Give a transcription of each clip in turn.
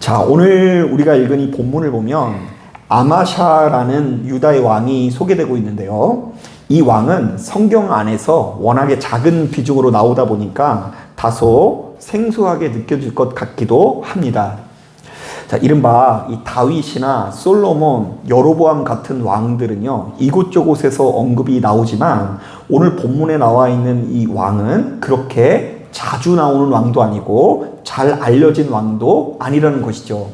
자, 오늘 우리가 읽은 이 본문을 보면 아마샤라는 유다의 왕이 소개되고 있는데요. 이 왕은 성경 안에서 워낙에 작은 비중으로 나오다 보니까 다소 생소하게 느껴질 것 같기도 합니다. 자, 이른바 이 다윗이나 솔로몬, 여로보암 같은 왕들은요, 이곳저곳에서 언급이 나오지만 오늘 본문에 나와 있는 이 왕은 그렇게 자주 나오는 왕도 아니고 잘 알려진 왕도 아니라는 것이죠.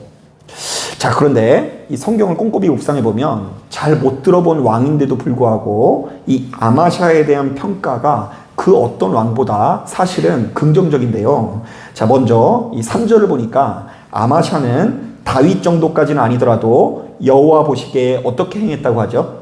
자, 그런데 이 성경을 꼼꼼히 묵상해 보면 잘 못 들어본 왕인데도 불구하고 이 아마샤에 대한 평가가 그 어떤 왕보다 사실은 긍정적인데요. 자, 먼저 이 3절을 보니까 아마샤는 다윗 정도까지는 아니더라도 여호와 보시기에 어떻게 행했다고 하죠?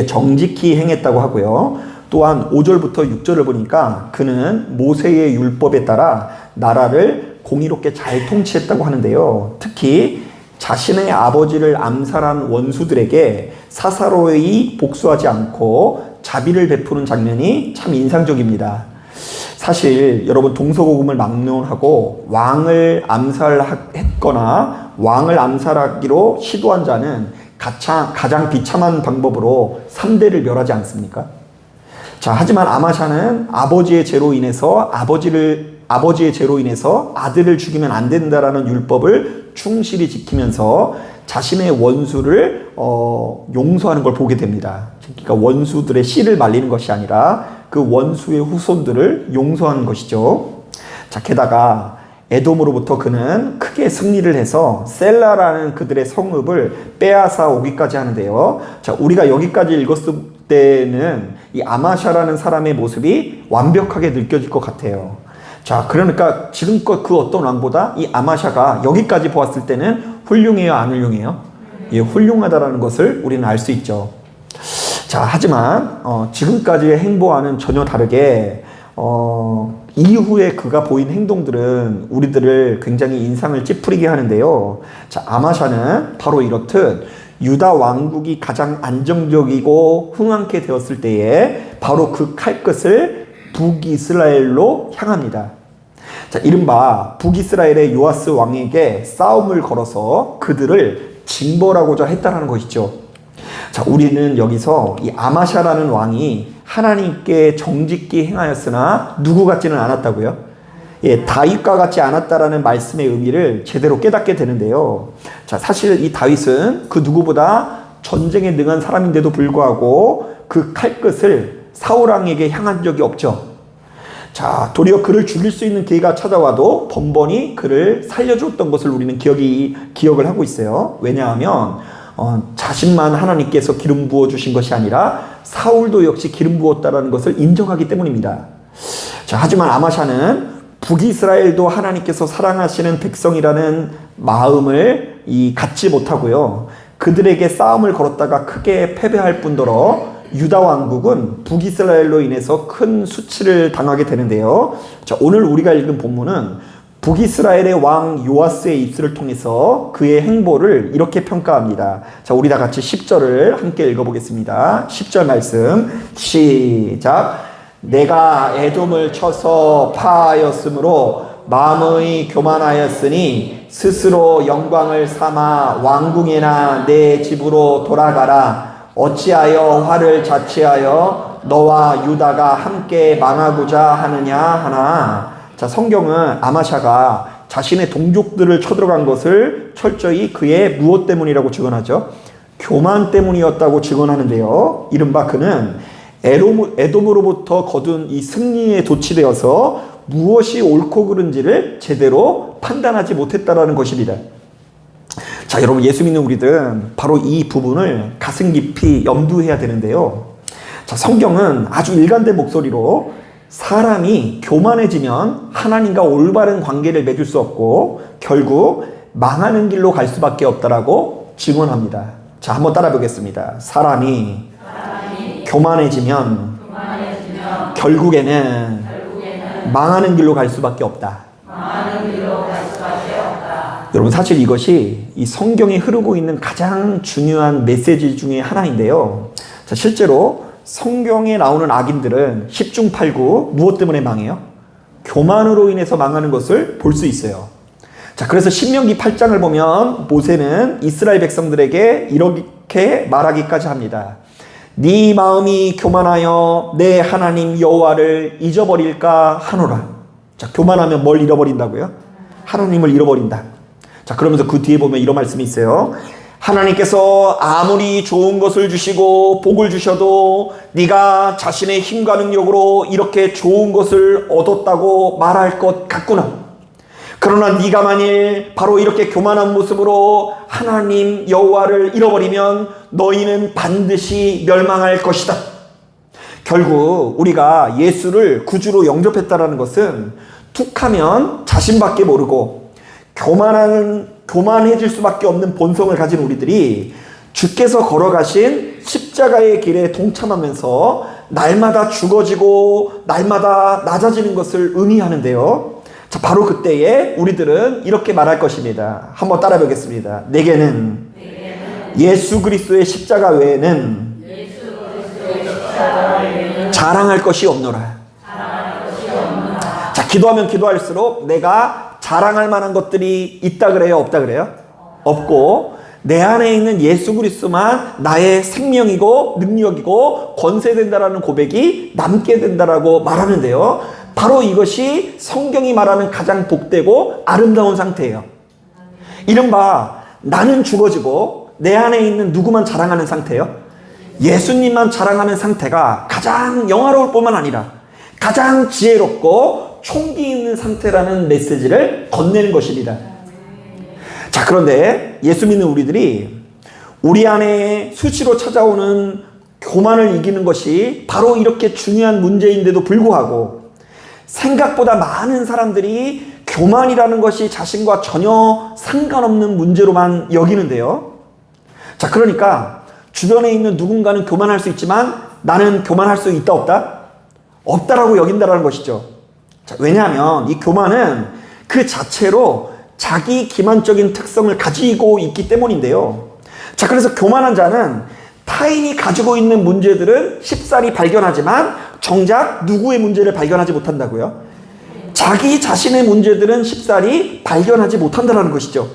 정직히 행했다고 하고요. 또한 5절부터 6절을 보니까 그는 모세의 율법에 따라 나라를 공의롭게 잘 통치했다고 하는데요. 특히 자신의 아버지를 암살한 원수들에게 사사로이 복수하지 않고 자비를 베푸는 장면이 참 인상적입니다. 사실 여러분, 동서고금을 막론하고 왕을 암살했거나 왕을 암살하기로 시도한 자는 가장 비참한 방법으로 3대를 멸하지 않습니까? 자, 하지만 아마샤는 아버지의 죄로 인해서 아들을 죽이면 안 된다라는 율법을 충실히 지키면서 자신의 원수를 용서하는 걸 보게 됩니다. 그러니까 원수들의 씨를 말리는 것이 아니라 그 원수의 후손들을 용서하는 것이죠. 자, 게다가 에돔으로부터 그는 크게 승리를 해서 셀라라는 그들의 성읍을 빼앗아 오기까지 하는데요. 자, 우리가 여기까지 읽었을 때는 이 아마샤라는 사람의 모습이 완벽하게 느껴질 것 같아요. 자, 그러니까 지금껏 그 어떤 왕보다 이 아마샤가 여기까지 보았을 때는 훌륭해요, 안 훌륭해요? 예, 훌륭하다라는 것을 우리는 알 수 있죠. 자, 하지만 지금까지의 행보와는 전혀 다르게 이후에 그가 보인 행동들은 우리들을 굉장히 인상을 찌푸리게 하는데요. 자, 아마샤는 바로 이렇듯 유다 왕국이 가장 안정적이고 흥왕케 되었을 때에 바로 그 칼끝을 북이스라엘로 향합니다. 자, 이른바 북이스라엘의 요아스 왕에게 싸움을 걸어서 그들을 징벌하고자 했다는 것이죠. 자, 우리는 여기서 이 아마샤라는 왕이 하나님께 정직히 행하였으나 누구 같지는 않았다고요? 예, 다윗과 같지 않았다라는 말씀의 의미를 제대로 깨닫게 되는데요. 자, 사실 이 다윗은 그 누구보다 전쟁에 능한 사람인데도 불구하고 그 칼끝을 사울왕에게 향한 적이 없죠. 자, 도리어 그를 죽일 수 있는 기회가 찾아와도 번번이 그를 살려주었던 것을 우리는 기억을 하고 있어요. 왜냐하면 자신만 하나님께서 기름 부어주신 것이 아니라 사울도 역시 기름 부었다라는 것을 인정하기 때문입니다. 자, 하지만 아마샤는 북이스라엘도 하나님께서 사랑하시는 백성이라는 마음을 갖지 못하고요. 그들에게 싸움을 걸었다가 크게 패배할 뿐더러 유다 왕국은 북이스라엘로 인해서 큰 수치를 당하게 되는데요. 자, 오늘 우리가 읽은 본문은 북이스라엘의 왕 요아스의 입술을 통해서 그의 행보를 이렇게 평가합니다. 자, 우리 다 같이 10절을 함께 읽어보겠습니다. 10절 말씀 시작. 내가 에돔을 쳐서 파하였으므로 마음의 교만하였으니 스스로 영광을 삼아 왕궁이나 내 집으로 돌아가라. 어찌하여 화를 자취하여 너와 유다가 함께 망하고자 하느냐 하나. 자, 성경은 아마샤가 자신의 동족들을 쳐들어간 것을 철저히 그의 무엇 때문이라고 증언하죠? 교만 때문이었다고 증언하는데요. 이른바 그는 에돔으로부터 거둔 이 승리에 도취되어서 무엇이 옳고 그른지를 제대로 판단하지 못했다라는 것입니다. 자, 여러분, 예수 믿는 우리들은 바로 이 부분을 가슴 깊이 염두해야 되는데요. 자, 성경은 아주 일관된 목소리로 사람이 교만해지면 하나님과 올바른 관계를 맺을 수 없고 결국 망하는 길로 갈 수밖에 없다라고 증언합니다. 자, 한번 따라 보겠습니다. 사람이 교만해지면 결국에는 망하는 길로 갈 수밖에 없다. 여러분, 사실 이것이 이 성경에 흐르고 있는 가장 중요한 메시지 중에 하나인데요. 자, 실제로 성경에 나오는 악인들은 10중 8구 무엇 때문에 망해요? 교만으로 인해서 망하는 것을 볼 수 있어요. 자, 그래서 신명기 8장을 보면 모세는 이스라엘 백성들에게 이렇게 말하기까지 합니다. 네 마음이 교만하여 내 하나님 여호와를 잊어버릴까 하노라. 자, 교만하면 뭘 잃어버린다고요? 하나님을 잃어버린다. 자, 그러면서 그 뒤에 보면 이런 말씀이 있어요. 하나님께서 아무리 좋은 것을 주시고 복을 주셔도 네가 자신의 힘과 능력으로 이렇게 좋은 것을 얻었다고 말할 것 같구나. 그러나 네가 만일 바로 이렇게 교만한 모습으로 하나님 여호와를 잃어버리면 너희는 반드시 멸망할 것이다. 결국 우리가 예수를 구주로 영접했다는 것은 툭하면 자신밖에 모르고 교만해질 수밖에 없는 본성을 가진 우리들이 주께서 걸어가신 십자가의 길에 동참하면서 날마다 죽어지고 날마다 낮아지는 것을 의미하는데요. 자, 바로 그때에 우리들은 이렇게 말할 것입니다. 한번 따라 보겠습니다. 내게는 예수 그리스도의 십자가 외에는 자랑할 것이 없노라. 자, 기도하면 기도할수록 내가 자랑할 만한 것들이 있다 그래요? 없다 그래요? 없고 내 안에 있는 예수 그리스도만 나의 생명이고 능력이고 권세된다라는 고백이 남게 된다라고 말하는데요. 바로 이것이 성경이 말하는 가장 복되고 아름다운 상태예요. 이른바 나는 죽어지고 내 안에 있는 누구만 자랑하는 상태예요? 예수님만 자랑하는 상태가 가장 영화로울 뿐만 아니라 가장 지혜롭고 총기 있는 상태라는 메시지를 건네는 것입니다. 자, 그런데 예수 믿는 우리들이 우리 안에 수시로 찾아오는 교만을 이기는 것이 바로 이렇게 중요한 문제인데도 불구하고 생각보다 많은 사람들이 교만이라는 것이 자신과 전혀 상관없는 문제로만 여기는데요. 자, 그러니까 주변에 있는 누군가는 교만할 수 있지만 나는 교만할 수 있다 없다? 없다라고 여긴다라는 것이죠. 자, 왜냐하면 이 교만은 그 자체로 자기 기만적인 특성을 가지고 있기 때문인데요. 자, 그래서 교만한 자는 타인이 가지고 있는 문제들은 쉽사리 발견하지만 정작 누구의 문제를 발견하지 못한다고요? 자기 자신의 문제들은 쉽사리 발견하지 못한다는 것이죠.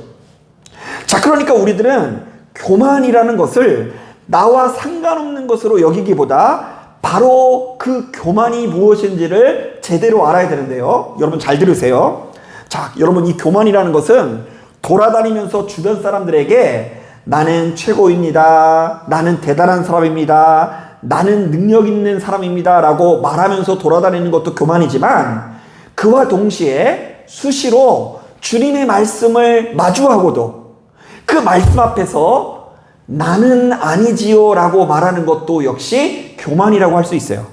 자, 그러니까 우리들은 교만이라는 것을 나와 상관없는 것으로 여기기보다 바로 그 교만이 무엇인지를 제대로 알아야 되는데요. 여러분 잘 들으세요. 자, 여러분 이 교만이라는 것은 돌아다니면서 주변 사람들에게 나는 최고입니다. 나는 대단한 사람입니다. 나는 능력 있는 사람입니다. 라고 말하면서 돌아다니는 것도 교만이지만 그와 동시에 수시로 주님의 말씀을 마주하고도 그 말씀 앞에서 나는 아니지요 라고 말하는 것도 역시 교만이라고 할 수 있어요.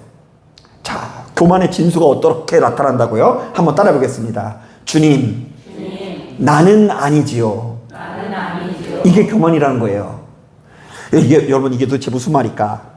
자, 교만의 진수가 어떻게 나타난다고요? 한번 따라 보겠습니다. 주님, 나는 아니지요. 이게 교만이라는 거예요. 여러분 이게 도대체 무슨 말일까?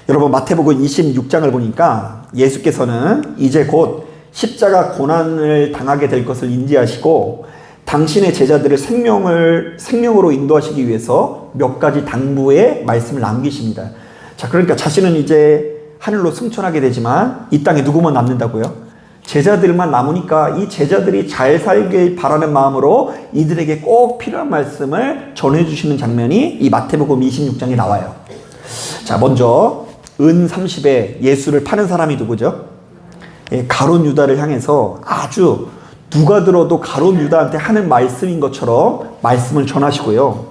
여러분 마태복음 26장을 보니까 예수께서는 이제 곧 십자가 고난을 당하게 될 것을 인지하시고 당신의 제자들을 생명으로 인도하시기 위해서 몇 가지 당부의 말씀을 남기십니다. 자, 그러니까 자신은 이제 하늘로 승천하게 되지만 이 땅에 누구만 남는다고요? 제자들만 남으니까 이 제자들이 잘 살길 바라는 마음으로 이들에게 꼭 필요한 말씀을 전해주시는 장면이 이 마태복음 26장에 나와요. 자, 먼저 은 30에 예수를 파는 사람이 누구죠? 가룟 유다를 향해서 아주 누가 들어도 가룟 유다한테 하는 말씀인 것처럼 말씀을 전하시고요.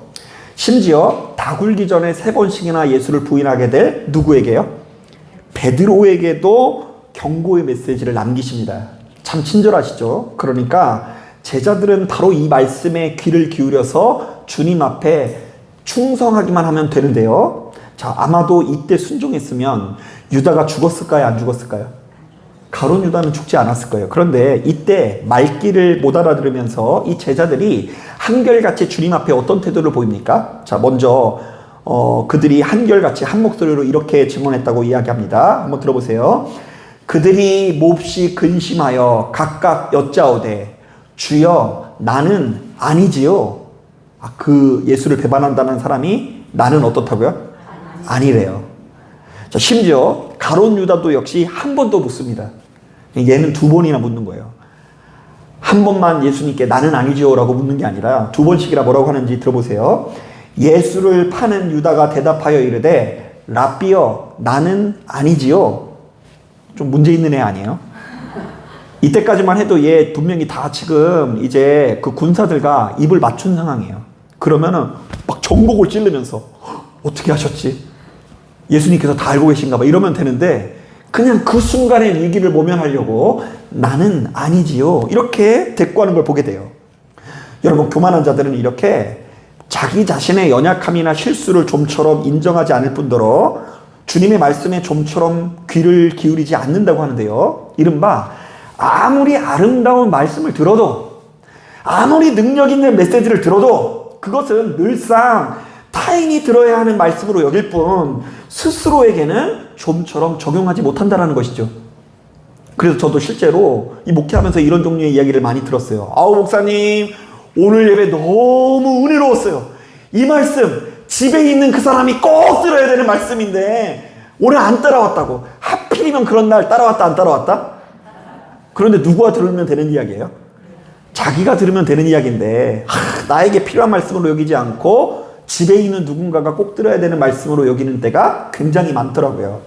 심지어 다 굴기 전에 3번씩이나 예수를 부인하게 될 누구에게요? 베드로에게도 경고의 메시지를 남기십니다. 참 친절하시죠? 그러니까 제자들은 바로 이 말씀에 귀를 기울여서 주님 앞에 충성하기만 하면 되는데요. 자, 아마도 이때 순종했으면 유다가 죽었을까요? 안 죽었을까요? 가룟 유다는 죽지 않았을 거예요. 그런데 이때 말귀를 못 알아들으면서 이 제자들이 한결같이 주님 앞에 어떤 태도를 보입니까? 자, 먼저 그들이 한결같이 한 목소리로 이렇게 증언했다고 이야기합니다. 한번 들어보세요. 그들이 몹시 근심하여 각각 여짜오되 주여 나는 아니지요. 그 예수를 배반한다는 사람이 나는 어떻다고요? 아니래요. 자, 심지어 가룟 유다도 역시 한 번 더 묻습니다. 얘는 2번이나 묻는 거예요. 한 번만 예수님께 나는 아니지요 라고 묻는 게 아니라 두 번씩이나 뭐라고 하는지 들어보세요. 예수를 파는 유다가 대답하여 이르되 랍비여 나는 아니지요. 좀 문제 있는 애 아니에요? 이때까지만 해도 얘 분명히 다 지금 이제 그 군사들과 입을 맞춘 상황이에요. 그러면은 막 전곡을 찌르면서 어떻게 하셨지? 예수님께서 다 알고 계신가 봐 이러면 되는데 그냥 그 순간의 위기를 모면하려고 나는 아니지요 이렇게 대꾸하는 걸 보게 돼요. 여러분 교만한 자들은 이렇게 자기 자신의 연약함이나 실수를 좀처럼 인정하지 않을 뿐더러 주님의 말씀에 좀처럼 귀를 기울이지 않는다고 하는데요. 이른바 아무리 아름다운 말씀을 들어도 아무리 능력 있는 메시지를 들어도 그것은 늘상 타인이 들어야 하는 말씀으로 여길 뿐 스스로에게는 좀처럼 적용하지 못한다는 것이죠. 그래서 저도 실제로 이 목회하면서 이런 종류의 이야기를 많이 들었어요. 아우 목사님 오늘 예배 너무 은혜로웠어요. 이 말씀 집에 있는 그 사람이 꼭 들어야 되는 말씀인데 오늘 안 따라왔다고. 하필이면 그런 날 따라왔다 안 따라왔다? 그런데 누구가 들으면 되는 이야기예요? 자기가 들으면 되는 이야기인데 나에게 필요한 말씀으로 여기지 않고 집에 있는 누군가가 꼭 들어야 되는 말씀으로 여기는 때가 굉장히 많더라고요.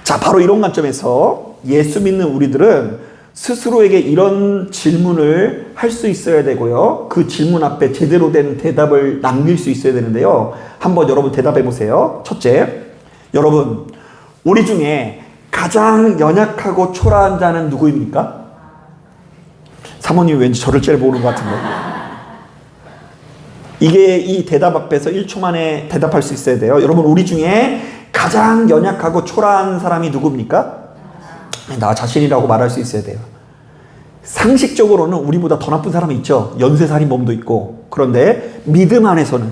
자, 바로 이런 관점에서 예수 믿는 우리들은 스스로에게 이런 질문을 할 수 있어야 되고요. 그 질문 앞에 제대로 된 대답을 남길 수 있어야 되는데요. 한번 여러분 대답해 보세요. 첫째, 여러분 우리 중에 가장 연약하고 초라한 자는 누구입니까? 사모님 왠지 저를 째려 보는 것 같은데. 이게 이 대답 앞에서 1초 만에 대답할 수 있어야 돼요. 여러분 우리 중에 가장 연약하고 초라한 사람이 누굽니까? 나 자신이라고 말할 수 있어야 돼요. 상식적으로는 우리보다 더 나쁜 사람이 있죠. 연쇄살인범도 있고. 그런데 믿음 안에서는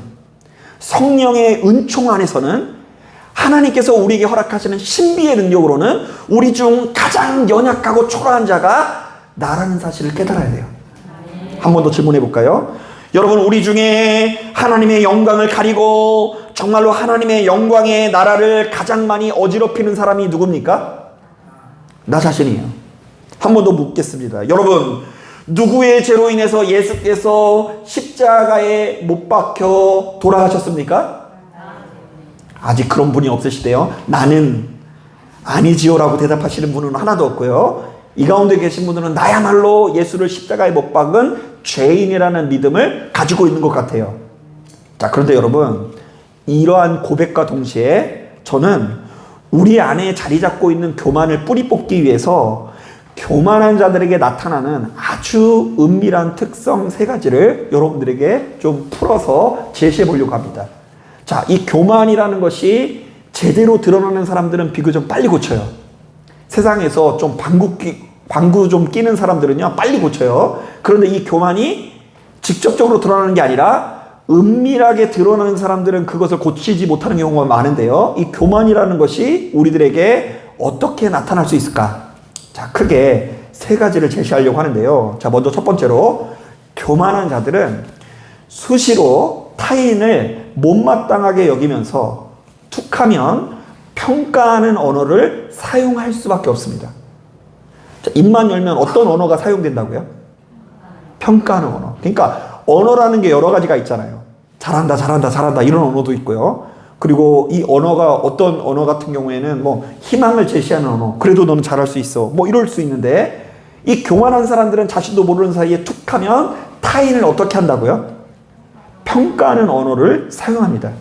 성령의 은총 안에서는 하나님께서 우리에게 허락하시는 신비의 능력으로는 우리 중 가장 연약하고 초라한 자가 나라는 사실을 깨달아야 돼요. 한 번 더 질문해 볼까요? 여러분 우리 중에 하나님의 영광을 가리고 정말로 하나님의 영광의 나라를 가장 많이 어지럽히는 사람이 누굽니까? 나 자신이에요. 한 번 더 묻겠습니다. 여러분 누구의 죄로 인해서 예수께서 십자가에 못 박혀 돌아가셨습니까? 아직 그런 분이 없으시대요. 나는 아니지요 라고 대답하시는 분은 하나도 없고요. 이 가운데 계신 분들은 나야말로 예수를 십자가에 못 박은 죄인이라는 믿음을 가지고 있는 것 같아요. 자, 그런데 여러분 이러한 고백과 동시에 저는 우리 안에 자리 잡고 있는 교만을 뿌리 뽑기 위해서 교만한 자들에게 나타나는 아주 은밀한 특성 세 가지를 여러분들에게 좀 풀어서 제시해 보려고 합니다. 자, 이 교만이라는 것이 제대로 드러나는 사람들은 비교적 빨리 고쳐요. 세상에서 좀 방구 좀 끼는 사람들은요 빨리 고쳐요. 그런데 이 교만이 직접적으로 드러나는 게 아니라 은밀하게 드러나는 사람들은 그것을 고치지 못하는 경우가 많은데요. 이 교만이라는 것이 우리들에게 어떻게 나타날 수 있을까? 자, 크게 세 가지를 제시하려고 하는데요. 자, 먼저 첫 번째로 교만한 자들은 수시로 타인을 못마땅하게 여기면서 툭하면 평가하는 언어를 사용할 수밖에 없습니다. 자, 입만 열면 어떤 언어가 사용된다고요? 평가하는 언어. 그러니까 언어라는 게 여러 가지가 있잖아요. 잘한다, 잘한다, 잘한다 이런 언어도 있고요. 그리고 이 언어가 어떤 언어 같은 경우에는 뭐 희망을 제시하는 언어. 그래도 너는 잘할 수 있어. 뭐 이럴 수 있는데 이 교만한 사람들은 자신도 모르는 사이에 툭하면 타인을 어떻게 한다고요? 평가하는 언어를 사용합니다.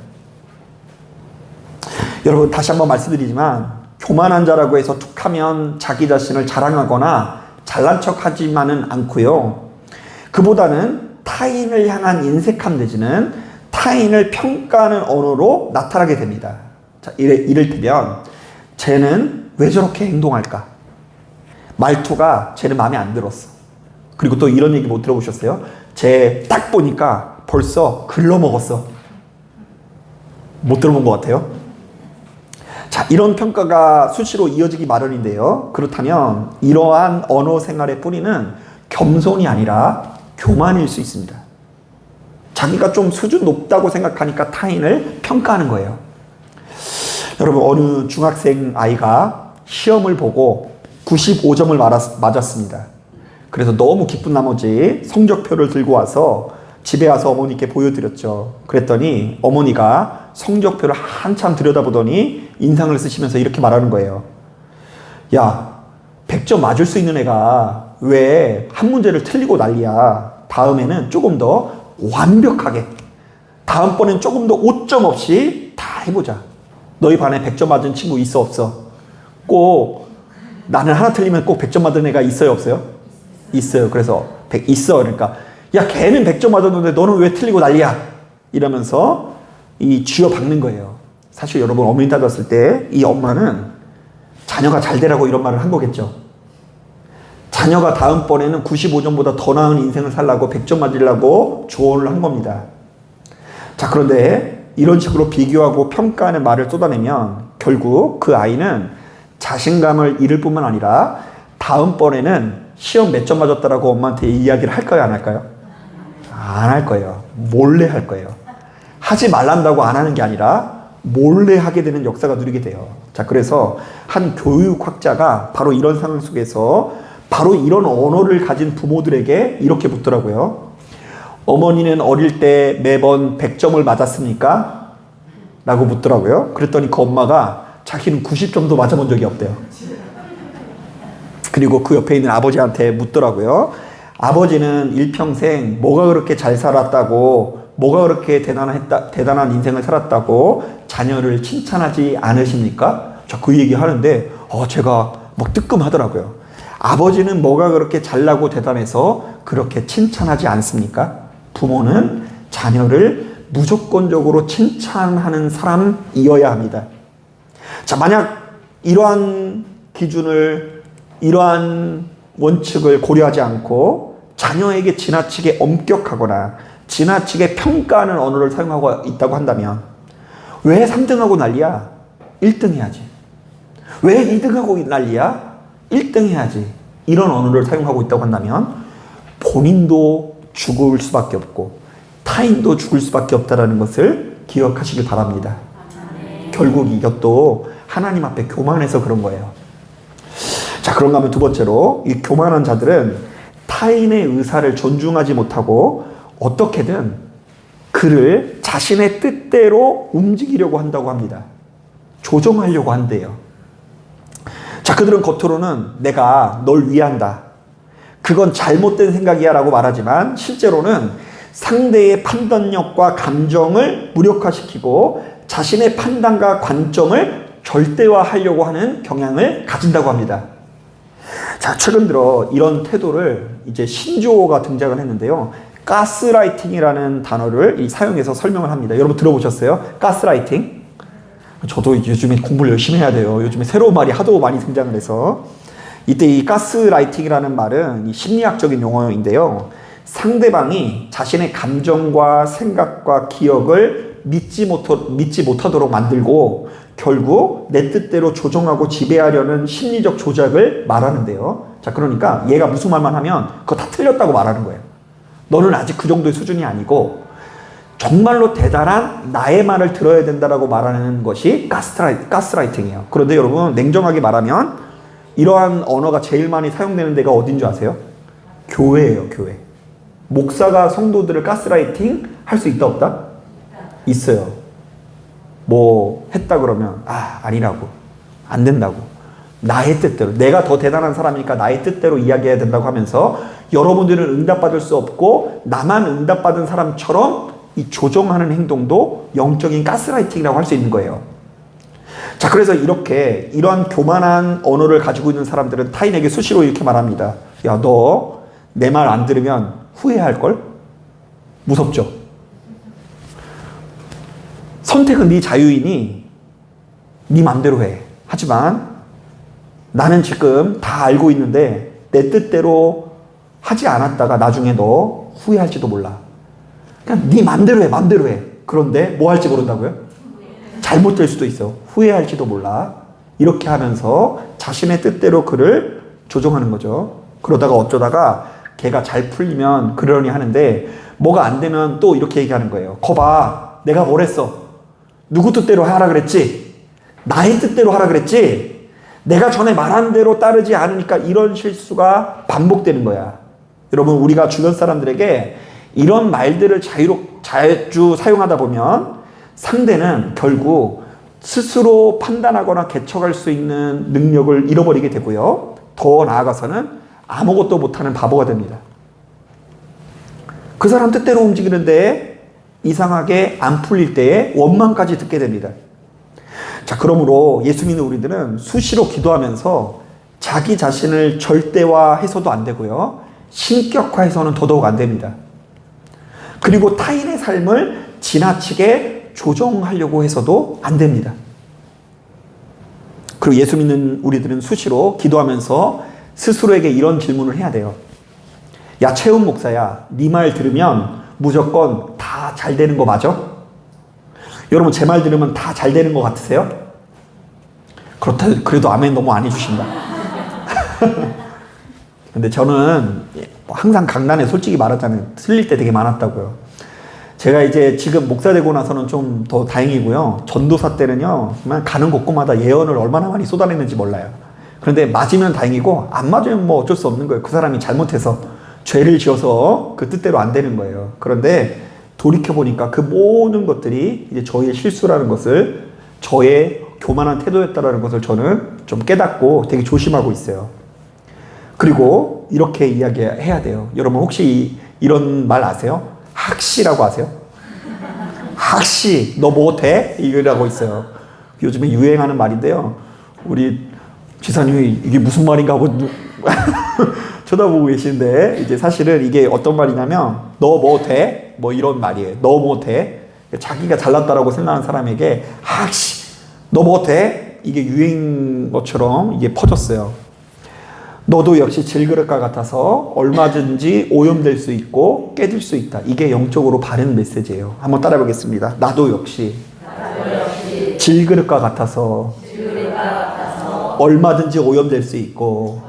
여러분 다시 한번 말씀드리지만 교만한 자라고 해서 툭하면 자기 자신을 자랑하거나 잘난 척하지만은 않고요. 그보다는 타인을 향한 인색함 내지는 타인을 평가하는 언어로 나타나게 됩니다. 자, 이를테면 쟤는 왜 저렇게 행동할까? 말투가 쟤는 마음에 안 들었어. 그리고 또 이런 얘기 못 들어보셨어요? 쟤 딱 보니까 벌써 글러먹었어. 못 들어본 것 같아요? 자, 이런 평가가 수시로 이어지기 마련인데요. 그렇다면 이러한 언어 생활의 뿌리는 겸손이 아니라 교만일 수 있습니다. 자기가 좀 수준 높다고 생각하니까 타인을 평가하는 거예요. 여러분 어느 중학생 아이가 시험을 보고 95점을 맞았습니다. 그래서 너무 기쁜 나머지 성적표를 들고 와서 집에 와서 어머니께 보여드렸죠. 그랬더니 어머니가 성적표를 한참 들여다보더니 인상을 쓰시면서 이렇게 말하는 거예요. 야, 100점 맞을 수 있는 애가 왜 한 문제를 틀리고 난리야. 다음에는 조금 더 완벽하게, 다음번엔 조금 더 오점 없이 다 해보자. 너희 반에 100점 맞은 친구 있어 없어? 꼭 나는 하나 틀리면 꼭 100점 맞은 애가 있어요 없어요? 있어요. 그래서 있어. 그러니까 야, 걔는 100점 맞았는데 너는 왜 틀리고 난리야? 이러면서 이 쥐어 박는 거예요. 사실 여러분, 어머니 따졌을 때 이 엄마는 자녀가 잘 되라고 이런 말을 한 거겠죠. 자녀가 다음번에는 95점보다 더 나은 인생을 살라고 100점 맞으려고 조언을 한 겁니다. 자, 그런데 이런 식으로 비교하고 평가하는 말을 쏟아내면 결국 그 아이는 자신감을 잃을 뿐만 아니라 다음번에는 시험 몇 점 맞았다라고 엄마한테 이야기를 할까요, 안 할까요? 안 할 거예요. 몰래 할 거예요. 하지 말란다고 안 하는 게 아니라 몰래 하게 되는 역사가 누리게 돼요. 자, 그래서 한 교육학자가 바로 이런 상황 속에서 바로 이런 언어를 가진 부모들에게 이렇게 묻더라고요. 어머니는 어릴 때 매번 100점을 맞았습니까? 라고 묻더라고요. 그랬더니 그 엄마가 자기는 90점도 맞아본 적이 없대요. 그리고 그 옆에 있는 아버지한테 묻더라고요. 아버지는 일평생 뭐가 그렇게 잘 살았다고, 뭐가 그렇게 대단한 인생을 살았다고 자녀를 칭찬하지 않으십니까? 자, 그 얘기 하는데 제가 막 뜨끔하더라고요. 아버지는 뭐가 그렇게 잘나고 대단해서 그렇게 칭찬하지 않습니까? 부모는 자녀를 무조건적으로 칭찬하는 사람이어야 합니다. 자, 만약 이러한 기준을, 이러한 원칙을 고려하지 않고 자녀에게 지나치게 엄격하거나 지나치게 평가하는 언어를 사용하고 있다고 한다면, 왜 3등하고 난리야? 1등 해야지. 왜 2등하고 난리야? 1등 해야지. 이런 언어를 사용하고 있다고 한다면 본인도 죽을 수밖에 없고 타인도 죽을 수밖에 없다는 것을 기억하시길 바랍니다. 결국 이것도 하나님 앞에 교만해서 그런 거예요. 자, 그런가 하면 두 번째로, 이 교만한 자들은 타인의 의사를 존중하지 못하고 어떻게든 그를 자신의 뜻대로 움직이려고 한다고 합니다. 조종하려고 한대요. 자, 그들은 겉으로는 내가 널 위한다, 그건 잘못된 생각이야 라고 말하지만 실제로는 상대의 판단력과 감정을 무력화시키고 자신의 판단과 관점을 절대화하려고 하는 경향을 가진다고 합니다. 자, 최근 들어 이런 태도를 이제 신조어가 등장을 했는데요. 가스라이팅이라는 단어를 사용해서 설명을 합니다. 여러분 들어보셨어요? 가스라이팅? 저도 요즘에 공부를 열심히 해야 돼요. 요즘에 새로운 말이 하도 많이 등장을 해서. 이때 이 가스라이팅이라는 말은 이 심리학적인 용어인데요. 상대방이 자신의 감정과 생각과 기억을 믿지 못하도록 만들고 결국 내 뜻대로 조종하고 지배하려는 심리적 조작을 말하는데요. 자, 그러니까 얘가 무슨 말만 하면 그거 다 틀렸다고 말하는 거예요. 너는 아직 그 정도의 수준이 아니고 정말로 대단한 나의 말을 들어야 된다라고 말하는 것이 가스라이팅이에요. 그런데 여러분, 냉정하게 말하면 이러한 언어가 제일 많이 사용되는 데가 어딘 줄 아세요? 교회예요, 교회. 목사가 성도들을 가스라이팅 할 수 있다 없다? 있어요. 뭐 했다 그러면 아니라고, 안 된다고, 나의 뜻대로, 내가 더 대단한 사람이니까 나의 뜻대로 이야기해야 된다고 하면서 여러분들은 응답받을 수 없고 나만 응답받은 사람처럼 이 조종하는 행동도 영적인 가스라이팅이라고 할 수 있는 거예요. 자, 그래서 이러한 교만한 언어를 가지고 있는 사람들은 타인에게 수시로 이렇게 말합니다. 야, 너 내 말 안 들으면 후회할걸? 무섭죠? 선택은 네 자유이니 네 맘대로 해. 하지만 나는 지금 다 알고 있는데 내 뜻대로 하지 않았다가 나중에 너 후회할지도 몰라. 그냥 네 맘대로 해, 맘대로 해. 그런데 뭐 할지 모른다고요? 잘못될 수도 있어. 후회할지도 몰라. 이렇게 하면서 자신의 뜻대로 그를 조종하는 거죠. 그러다가 어쩌다가 걔가 잘 풀리면 그러려니 하는데 뭐가 안 되면 또 이렇게 얘기하는 거예요. 거봐, 내가 뭘 했어? 누구 뜻대로 하라 그랬지? 나의 뜻대로 하라 그랬지? 내가 전에 말한 대로 따르지 않으니까 이런 실수가 반복되는 거야. 여러분, 우리가 주변 사람들에게 이런 말들을 자주 사용하다 보면 상대는 결국 스스로 판단하거나 개척할 수 있는 능력을 잃어버리게 되고요. 더 나아가서는 아무것도 못하는 바보가 됩니다. 그 사람 뜻대로 움직이는데 이상하게 안 풀릴 때에 원망까지 듣게 됩니다. 자, 그러므로 예수 믿는 우리들은 수시로 기도하면서 자기 자신을 절대화해서도 안 되고요. 신격화해서는 더더욱 안 됩니다. 그리고 타인의 삶을 지나치게 조정하려고 해서도 안 됩니다. 그리고 예수 믿는 우리들은 수시로 기도하면서 스스로에게 이런 질문을 해야 돼요. 야, 채훈 목사야, 네 말 들으면 무조건 다 잘 되는 거 맞아? 여러분, 제 말 들으면 다 잘 되는 거 같으세요? 그렇다, 그래도 아멘 너무 안 해주신다. 근데 저는 항상 강단에 솔직히 말하자면 틀릴 때 되게 많았다고요. 제가 이제 지금 목사 되고 나서는 좀 더 다행이고요. 전도사 때는요, 정말 가는 곳곳마다 예언을 얼마나 많이 쏟아내는지 몰라요. 그런데 맞으면 다행이고 안 맞으면 뭐 어쩔 수 없는 거예요. 그 사람이 잘못해서 죄를 지어서 그 뜻대로 안 되는 거예요. 그런데 돌이켜보니까 그 모든 것들이 이제 저의 실수라는 것을, 저의 교만한 태도였다라는 것을 저는 좀 깨닫고 되게 조심하고 있어요. 그리고 이렇게 이야기해야 돼요. 여러분, 혹시 이런 말 아세요? 학시라고 아세요? 학시, 너 못해? 이거라고 있어요. 요즘에 유행하는 말인데요. 우리 지사님이 이게 무슨 말인가 하고 쳐다보고 계시는데, 이제 사실은 이게 어떤 말이냐면, 너 못해? 뭐 이런 말이에요. 너 못해? 자기가 잘났다라고 생각하는 사람에게 학시, 너 못해? 이게 유행인 것처럼 이게 퍼졌어요. 너도 역시 질그릇과 같아서 얼마든지 오염될 수 있고 깨질 수 있다. 이게 영적으로 바른 메시지예요. 한번 따라해 보겠습니다. 나도 역시 질그릇과 같아서 얼마든지 오염될 수 있고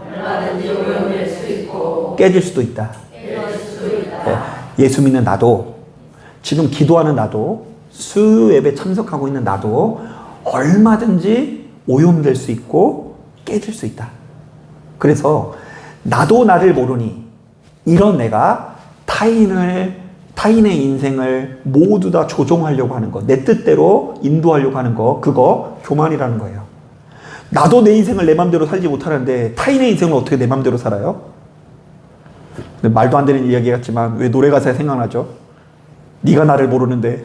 깨질 수도 있다. 네. 예수 믿는 나도, 지금 기도하는 나도, 수요 예배 참석하고 있는 나도 얼마든지 오염될 수 있고 깨질 수 있다. 그래서 나도 나를 모르니 이런 내가 타인의 인생을 모두 다 조종하려고 하는 거, 내 뜻대로 인도하려고 하는 거, 그거 교만이라는 거예요. 나도 내 인생을 내 맘대로 살지 못하는데 타인의 인생을 어떻게 내 맘대로 살아요? 말도 안 되는 이야기 같지만 왜 노래 가사에 생각나죠? 네가 나를 모르는데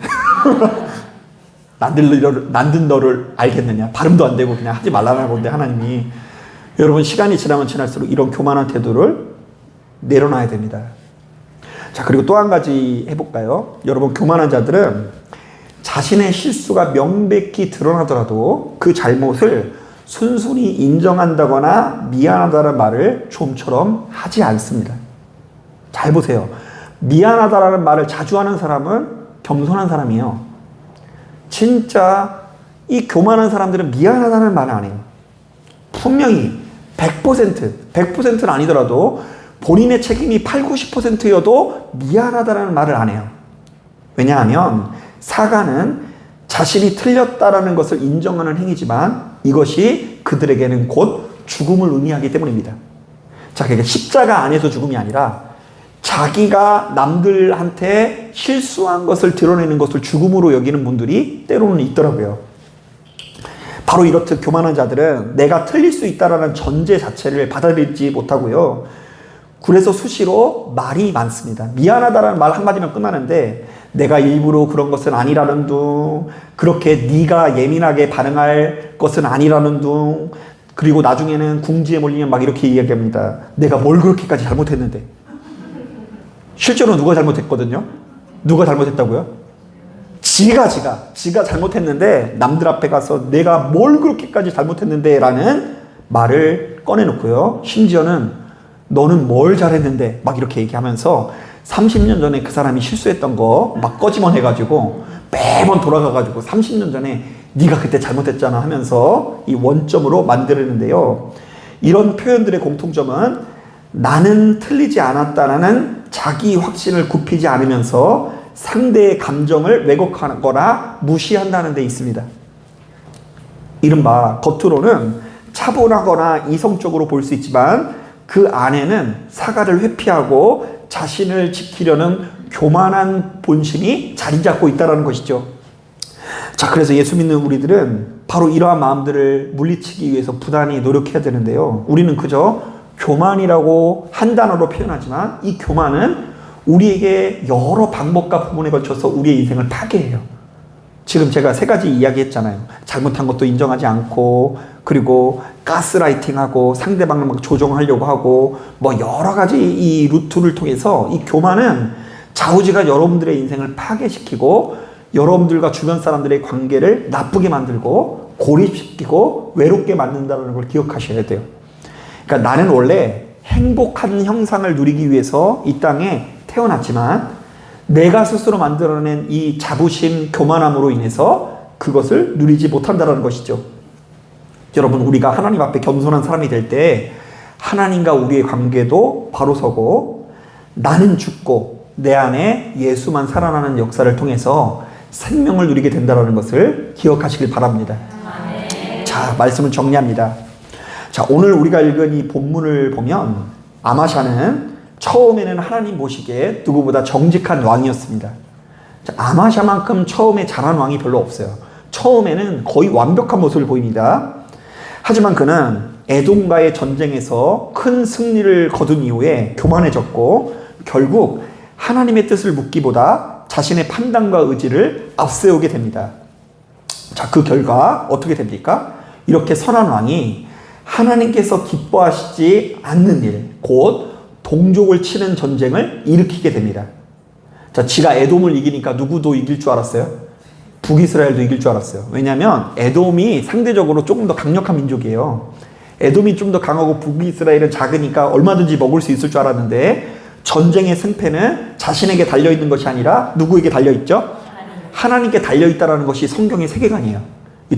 난든 너를 알겠느냐. 발음도 안 되고 그냥 하지 말라는 건데 하나님이. 여러분, 시간이 지나면 지날수록 이런 교만한 태도를 내려놔야 됩니다. 자, 그리고 또 한 가지 해볼까요? 여러분, 교만한 자들은 자신의 실수가 명백히 드러나더라도 그 잘못을 순순히 인정한다거나 미안하다는 말을 좀처럼 하지 않습니다. 잘 보세요. 미안하다라는 말을 자주 하는 사람은 겸손한 사람이에요. 진짜 이 교만한 사람들은 미안하다는 말을 안 해요. 분명히 100%는 아니더라도 본인의 책임이 80, 90%여도 미안하다는 말을 안 해요. 왜냐하면 사과는 자신이 틀렸다라는 것을 인정하는 행위지만 이것이 그들에게는 곧 죽음을 의미하기 때문입니다. 자, 그러니까 십자가 안에서 죽음이 아니라 자기가 남들한테 실수한 것을 드러내는 것을 죽음으로 여기는 분들이 때로는 있더라고요. 바로 이렇듯 교만한 자들은 내가 틀릴 수 있다라는 전제 자체를 받아들이지 못하고요. 그래서 수시로 말이 많습니다. 미안하다라는 말 한마디면 끝나는데 내가 일부러 그런 것은 아니라는 둥, 그렇게 네가 예민하게 반응할 것은 아니라는 둥, 그리고 나중에는 궁지에 몰리면 막 이렇게 이야기합니다. 내가 뭘 그렇게까지 잘못했는데. 실제로 누가 잘못했거든요? 누가 잘못했다고요? 지가 잘못했는데 남들 앞에 가서 내가 뭘 그렇게까지 잘못했는데 라는 말을 꺼내놓고요. 심지어는 너는 뭘 잘했는데 막 이렇게 얘기하면서 30년 전에 그 사람이 실수했던 거 막 꺼지먼해가지고 매번 돌아가가지고 30년 전에 네가 그때 잘못했잖아 하면서 이 원점으로 만드는데요. 이런 표현들의 공통점은 나는 틀리지 않았다라는 자기 확신을 굽히지 않으면서 상대의 감정을 왜곡하거나 무시한다는 데 있습니다. 이른바 겉으로는 차분하거나 이성적으로 볼 수 있지만 그 안에는 사과를 회피하고 자신을 지키려는 교만한 본심이 자리 잡고 있다는 것이죠. 자, 그래서 예수 믿는 우리들은 바로 이러한 마음들을 물리치기 위해서 부단히 노력해야 되는데요. 우리는 그저 교만이라고 한 단어로 표현하지만 이 교만은 우리에게 여러 방법과 부분에 걸쳐서 우리의 인생을 파괴해요. 지금 제가 3가지 이야기했잖아요. 잘못한 것도 인정하지 않고, 그리고 가스라이팅하고 상대방을 막 조종하려고 하고, 뭐 여러 가지 이 루트를 통해서 이 교만은 좌우지간 여러분들의 인생을 파괴시키고 여러분들과 주변 사람들의 관계를 나쁘게 만들고 고립시키고 외롭게 만든다는 걸 기억하셔야 돼요. 그러니까 나는 원래 행복한 형상을 누리기 위해서 이 땅에 태어났지만 내가 스스로 만들어낸 이 자부심, 교만함으로 인해서 그것을 누리지 못한다는 것이죠. 여러분, 우리가 하나님 앞에 겸손한 사람이 될 때 하나님과 우리의 관계도 바로 서고 나는 죽고 내 안에 예수만 살아나는 역사를 통해서 생명을 누리게 된다는 것을 기억하시길 바랍니다. 자, 말씀을 정리합니다. 자, 오늘 우리가 읽은 이 본문을 보면 아마샤는 처음에는 하나님 보시기에 누구보다 정직한 왕이었습니다. 자, 아마샤만큼 처음에 잘한 왕이 별로 없어요. 처음에는 거의 완벽한 모습을 보입니다. 하지만 그는 에돔과의 전쟁에서 큰 승리를 거둔 이후에 교만해졌고 결국 하나님의 뜻을 묻기보다 자신의 판단과 의지를 앞세우게 됩니다. 자, 그 결과 어떻게 됩니까? 이렇게 선한 왕이 하나님께서 기뻐하시지 않는 일, 곧 동족을 치는 전쟁을 일으키게 됩니다. 자, 지가 에돔을 이기니까 누구도 이길 줄 알았어요? 북이스라엘도 이길 줄 알았어요. 왜냐하면 에돔이 상대적으로 조금 더 강력한 민족이에요. 에돔이 좀 더 강하고 북이스라엘은 작으니까 얼마든지 먹을 수 있을 줄 알았는데 전쟁의 승패는 자신에게 달려있는 것이 아니라 누구에게 달려있죠? 하나님께 달려있다는 것이 성경의 세계관이에요.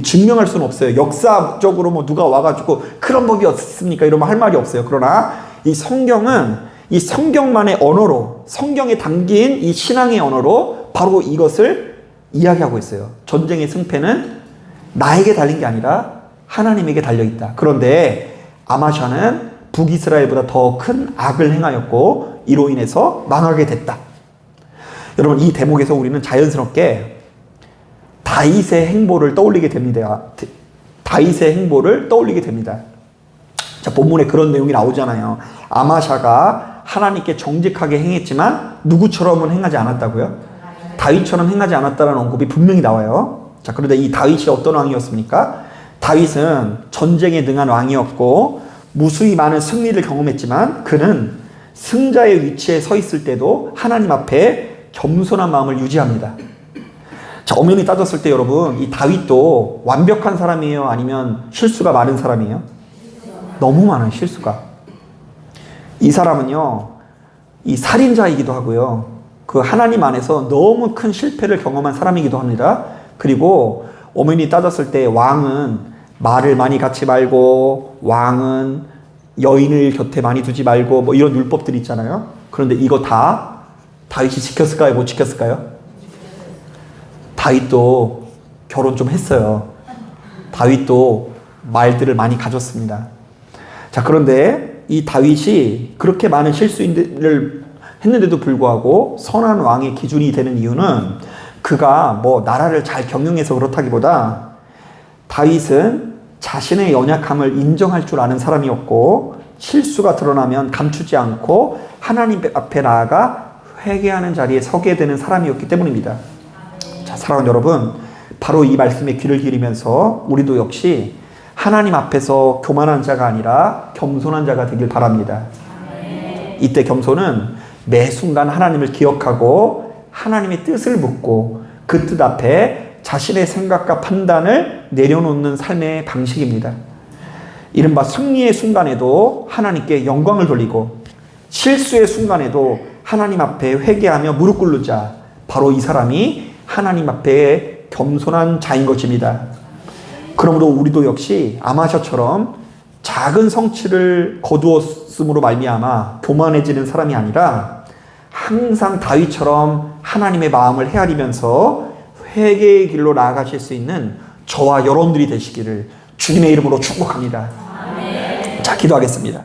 증명할 수는 없어요. 역사적으로 뭐 누가 와가지고 그런 법이 없습니까? 이러면 할 말이 없어요. 그러나 이 성경은 이 성경만의 언어로, 성경에 담긴 이 신앙의 언어로 바로 이것을 이야기하고 있어요. 전쟁의 승패는 나에게 달린 게 아니라 하나님에게 달려있다. 그런데 아마샤는 북이스라엘보다 더 큰 악을 행하였고 이로 인해서 망하게 됐다. 여러분, 이 대목에서 우리는 자연스럽게 다윗의 행보를 떠올리게 됩니다. 다윗의 행보를 떠올리게 됩니다. 자, 본문에 그런 내용이 나오잖아요. 아마샤가 하나님께 정직하게 행했지만 누구처럼은 행하지 않았다고요? 다윗처럼 행하지 않았다는 언급이 분명히 나와요. 자, 그런데 이 다윗이 어떤 왕이었습니까? 다윗은 전쟁에 능한 왕이었고 무수히 많은 승리를 경험했지만 그는 승자의 위치에 서 있을 때도 하나님 앞에 겸손한 마음을 유지합니다. 자, 엄연히 따졌을 때 여러분, 이 다윗도 완벽한 사람이에요? 아니면 실수가 많은 사람이에요? 너무 많아요, 실수가. 이 사람은요, 이 살인자이기도 하고요, 그 하나님 안에서 너무 큰 실패를 경험한 사람이기도 합니다. 그리고 엄연히 따졌을 때 왕은 말을 많이 갖지 말고, 왕은 여인을 곁에 많이 두지 말고, 뭐 이런 율법들이 있잖아요. 그런데 이거 다 다윗이 지켰을까요? 못 지켰을까요? 다윗도 결혼 좀 했어요. 다윗도 말들을 많이 가졌습니다. 자, 그런데 이 다윗이 그렇게 많은 실수를 했는데도 불구하고 선한 왕의 기준이 되는 이유는 그가 뭐 나라를 잘 경영해서 그렇다기보다 다윗은 자신의 연약함을 인정할 줄 아는 사람이었고 실수가 드러나면 감추지 않고 하나님 앞에 나아가 회개하는 자리에 서게 되는 사람이었기 때문입니다. 자, 사랑하는 여러분, 바로 이 말씀에 귀를 기울이면서 우리도 역시 하나님 앞에서 교만한 자가 아니라 겸손한 자가 되길 바랍니다. 이때 겸손은 매 순간 하나님을 기억하고 하나님의 뜻을 묻고 그 뜻 앞에 자신의 생각과 판단을 내려놓는 삶의 방식입니다. 이른바 승리의 순간에도 하나님께 영광을 돌리고 실수의 순간에도 하나님 앞에 회개하며 무릎 꿇는 자, 바로 이 사람이 하나님 앞에 겸손한 자인 것입니다. 그러므로 우리도 역시 아마샤처럼 작은 성취를 거두었음으로 말미암아 교만해지는 사람이 아니라 항상 다윗처럼 하나님의 마음을 헤아리면서 회개의 길로 나아가실 수 있는 저와 여러분들이 되시기를 주님의 이름으로 축복합니다. 자, 기도하겠습니다.